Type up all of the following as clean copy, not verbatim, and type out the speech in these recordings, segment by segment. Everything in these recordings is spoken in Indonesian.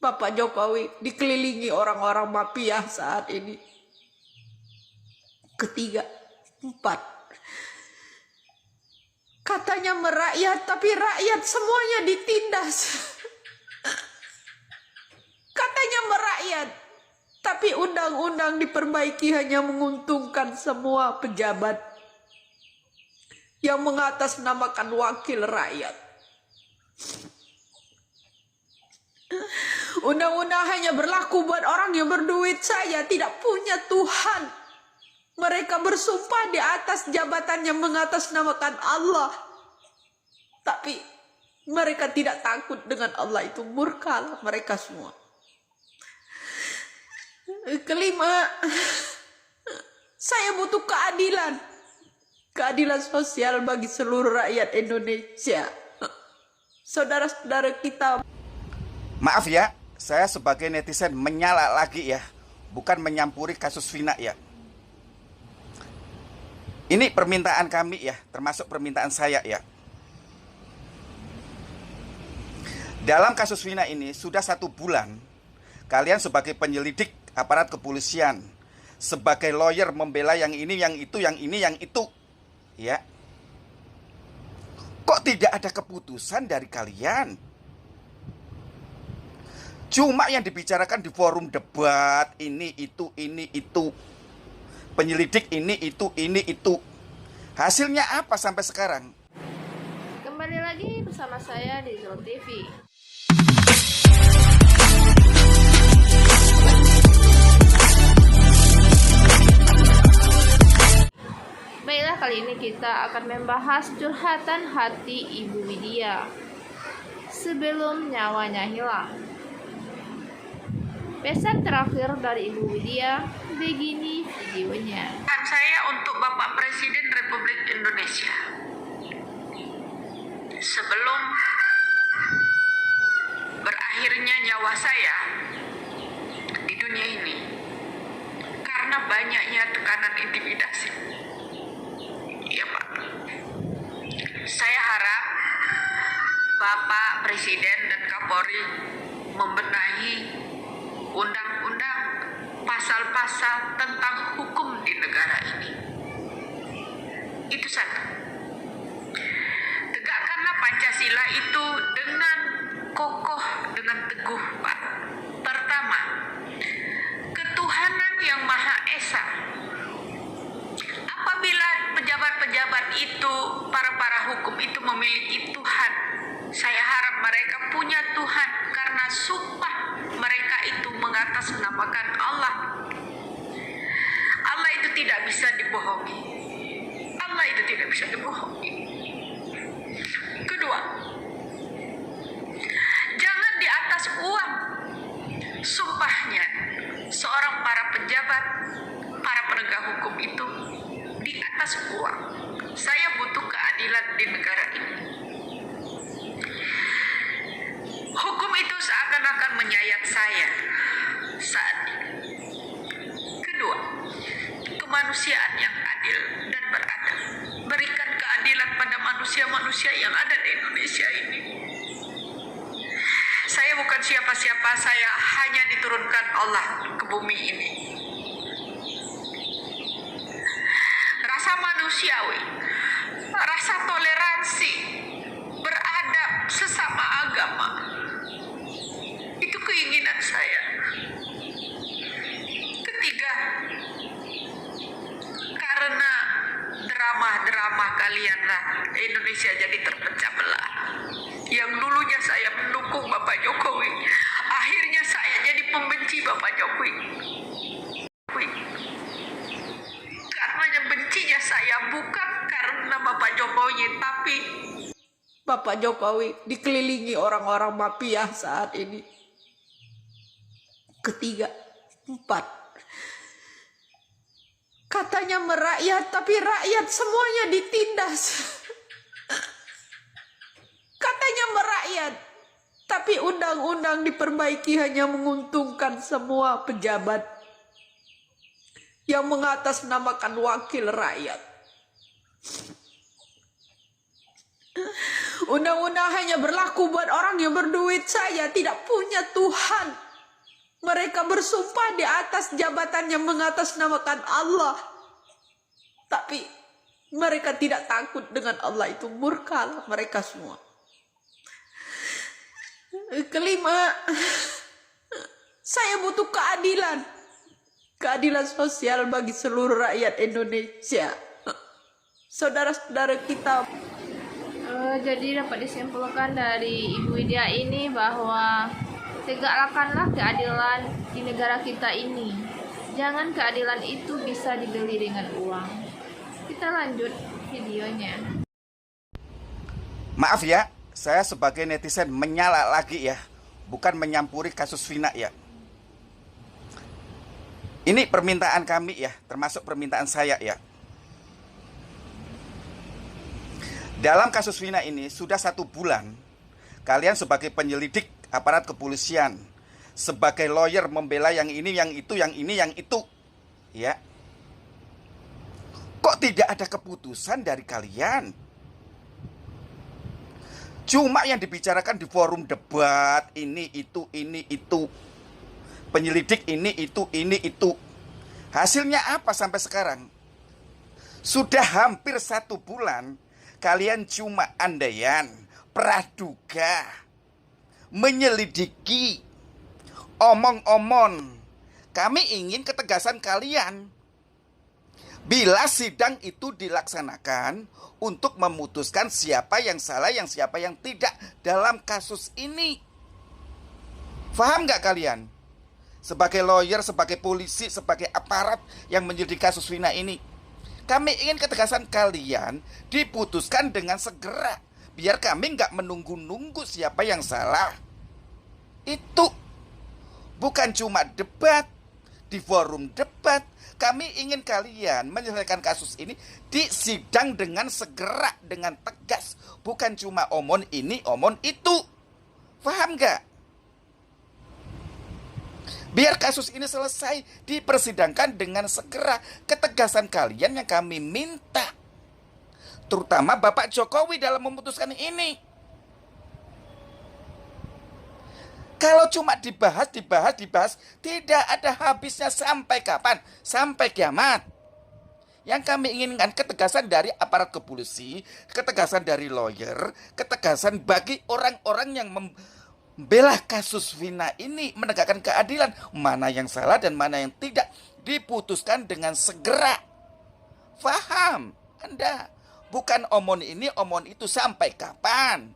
Bapak Jokowi dikelilingi orang-orang mafia saat ini. Ketiga, empat. Katanya merakyat, tapi rakyat semuanya ditindas. Katanya merakyat, tapi undang-undang diperbaiki hanya menguntungkan semua pejabat yang mengatasnamakan wakil rakyat. Undang-undang hanya berlaku buat orang yang berduit saja, tidak punya Tuhan. Mereka bersumpah di atas jabatan yang mengatasnamakan Allah. Tapi mereka tidak takut dengan Allah, itu murka mereka semua. Kelima, saya butuh keadilan. Keadilan sosial bagi seluruh rakyat Indonesia. Saudara-saudara kita. Maaf ya, saya sebagai netizen menyala lagi ya, bukan menyampuri kasus Vina ya. Ini permintaan kami ya, termasuk permintaan saya ya. Dalam kasus Vina ini sudah 1 bulan, kalian sebagai penyelidik aparat kepolisian, sebagai lawyer membela yang ini, yang itu, yang ini, yang itu, ya. Kok tidak ada keputusan dari kalian? Cuma yang dibicarakan di forum debat, ini, itu, ini, itu. Penyelidik ini, itu, ini, itu. Hasilnya apa sampai sekarang? Kembali lagi bersama saya di Zul TV. Baiklah, kali ini kita akan membahas curhatan hati Ibu Widya sebelum nyawanya hilang. Pesan terakhir dari Ibu Widya, begini videonya. Pesan saya untuk Bapak Presiden Republik Indonesia. Sebelum berakhirnya nyawa saya di dunia ini, karena banyaknya tekanan intimidasi, ya Pak, saya harap Bapak Presiden dan Kapolri membenahi undang-undang, pasal-pasal tentang hukum di negara ini. Itu satu. Tegakkanlah Pancasila itu dengan kokoh, dengan teguh, Pak. Pertama, ketuhanan yang Maha Esa. Apabila pejabat-pejabat itu, para hukum itu memiliki Tuhan, saya harap mereka punya Tuhan karena sumpah mereka itu mengatasnamakan Allah. Allah itu tidak bisa dibohongi. Allah itu tidak bisa dibohongi. Kedua, jangan di atas uang sumpahnya seorang para pejabat, para penegak hukum itu di atas uang. Saya butuh keadilan di negara ini. Hukum itu seakan-akan menyayat saya saat ini. Kedua, kemanusiaan yang adil dan beradab. Berikan keadilan pada manusia-manusia yang ada di Indonesia ini. Saya bukan siapa-siapa, saya hanya diturunkan Allah ke bumi ini. Rasa manusiawi, rasa toleransi, beradab sesama agama, itu keinginan saya. Ketiga, karena drama-drama kalianlah Indonesia jadi terpecah belah. Yang dulunya saya mendukung Bapak Jokowi, akhirnya saya jadi pembenci Bapak Jokowi. Karena yang bencinya saya bukan karena Bapak Jokowi, tapi Bapak Jokowi dikelilingi orang-orang mafia saat ini. Ketiga, empat. Katanya merakyat, tapi rakyat semuanya ditindas. Katanya merakyat, tapi undang-undang diperbaiki hanya menguntungkan semua pejabat yang mengatasnamakan wakil rakyat. Undang-undang hanya berlaku buat orang yang berduit saja, tidak punya Tuhan. Mereka bersumpah di atas jabatannya mengatasnamakan Allah. Tapi mereka tidak takut dengan Allah, itu murka mereka semua. Kelima, saya butuh keadilan. Keadilan sosial bagi seluruh rakyat Indonesia. Saudara-saudara kita. Jadi dapat disimpulkan dari Ibu Widya ini bahwa tegakkanlah keadilan di negara kita ini. Jangan keadilan itu bisa dibeli dengan uang. Kita lanjut videonya. Maaf ya, saya sebagai netizen menyala lagi ya, bukan menyampuri kasus Vina ya. Ini permintaan kami ya, termasuk permintaan saya ya. Dalam kasus Vina ini sudah 1 bulan, kalian sebagai penyelidik aparat kepolisian, sebagai lawyer membela yang ini, yang itu, yang ini, yang itu, ya. Kok tidak ada keputusan dari kalian? Cuma yang dibicarakan di forum debat, ini, itu, ini, itu. Penyelidik ini, itu, ini, itu. Hasilnya apa sampai sekarang? Sudah hampir 1 bulan, kalian cuma andaian, praduga, menyelidiki, omong-omong. Kami ingin ketegasan kalian. Bila sidang itu dilaksanakan untuk memutuskan siapa yang salah, yang siapa yang tidak dalam kasus ini. Paham nggak kalian? Sebagai lawyer, sebagai polisi, sebagai aparat yang menyelidiki kasus Vina ini, kami ingin ketegasan kalian diputuskan dengan segera. Biar kami nggak menunggu-nunggu siapa yang salah. Itu bukan cuma debat di forum debat. Kami ingin kalian menyelesaikan kasus ini di sidang dengan segera, dengan tegas. Bukan cuma omong ini, omong itu. Paham nggak? Biar kasus ini selesai, dipersidangkan dengan segera. Ketegasan kalian yang kami minta. Terutama Bapak Jokowi dalam memutuskan ini. Kalau cuma dibahas, tidak ada habisnya sampai kapan? Sampai kiamat. Yang kami inginkan ketegasan dari aparat kepolisi, ketegasan dari lawyer, ketegasan bagi orang-orang yang membela kasus Vina ini, menegakkan keadilan. Mana yang salah dan mana yang tidak, diputuskan dengan segera. Faham Anda? Bukan omong ini, omong itu, sampai kapan?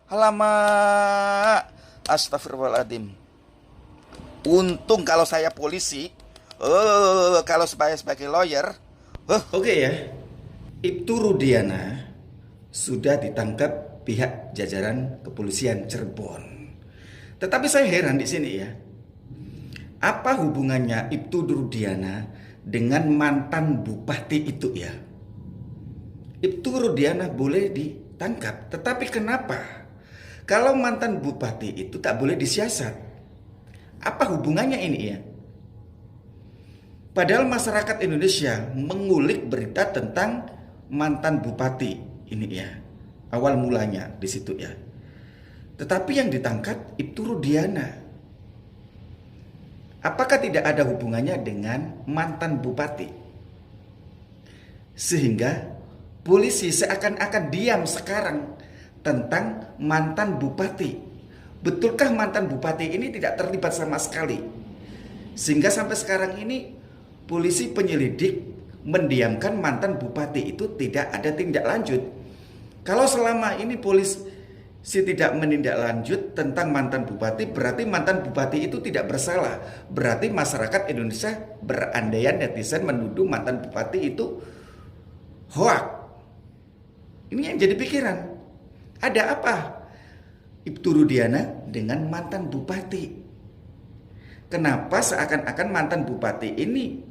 Alamak. Astagfirullahaladzim. Untung kalau saya polisi, kalau sebagai lawyer. Oke ya, Ibtu Rudiana sudah ditangkap pihak jajaran kepolisian Cirebon. Tetapi saya heran di sini ya, apa hubungannya Ibtu Rudiana dengan mantan bupati itu ya? Ibtu Rudiana boleh ditangkap, tetapi kenapa kalau mantan bupati itu tak boleh disiasat? Apa hubungannya ini ya? Padahal masyarakat Indonesia mengulik berita tentang mantan bupati ini ya. Awal mulanya di situ ya. Tetapi yang ditangkap Ibtu Rudiana. Apakah tidak ada hubungannya dengan mantan bupati? Sehingga polisi seakan-akan diam sekarang tentang mantan bupati. Betulkah mantan bupati ini tidak terlibat sama sekali? Sehingga sampai sekarang ini polisi penyelidik mendiamkan mantan bupati itu, tidak ada tindak lanjut. Kalau selama ini polisi tidak menindaklanjut tentang mantan bupati, berarti mantan bupati itu tidak bersalah. Berarti masyarakat Indonesia berandaian, netizen menuduh mantan bupati itu hoak. Ini yang jadi pikiran. Ada apa Ibtu Rudiana dengan mantan bupati? Kenapa seakan-akan mantan bupati ini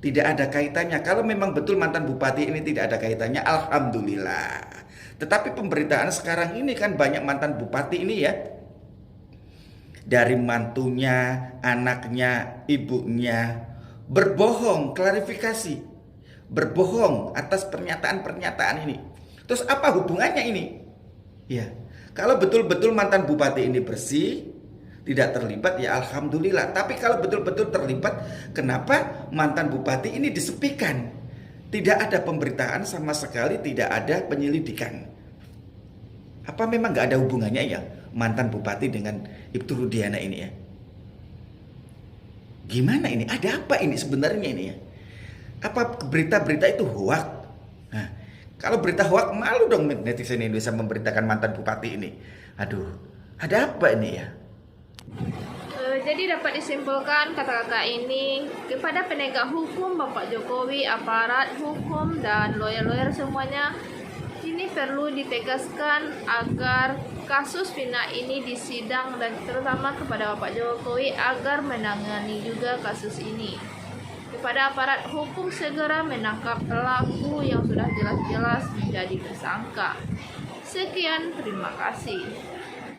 tidak ada kaitannya? Kalau memang betul mantan bupati ini tidak ada kaitannya, alhamdulillah. Tetapi pemberitaan sekarang ini kan banyak mantan bupati ini ya, dari mantunya, anaknya, ibunya berbohong, klarifikasi berbohong atas pernyataan-pernyataan ini. Terus apa hubungannya ini? Ya, kalau betul-betul mantan bupati ini bersih, tidak terlibat, ya alhamdulillah. Tapi kalau betul-betul terlibat, kenapa mantan bupati ini disepikan? Tidak ada pemberitaan sama sekali, tidak ada penyelidikan. Apa memang nggak ada hubungannya ya mantan bupati dengan Ibtu Rudiana ini ya? Gimana ini? Ada apa ini sebenarnya ini ya? Apa berita-berita itu hoak? Nah, kalau berita hoak, malu dong netizen Indonesia memberitakan mantan bupati ini. Aduh, ada apa ini ya? Jadi dapat disimpulkan kata-kata ini kepada penegak hukum, Bapak Jokowi, aparat hukum, dan lawyer-lawyer semuanya, ini perlu ditegaskan agar kasus Vina ini disidang, dan terutama kepada Bapak Jokowi agar menangani juga kasus ini. Kepada aparat hukum segera menangkap pelaku yang sudah jelas-jelas menjadi tersangka. Sekian, terima kasih.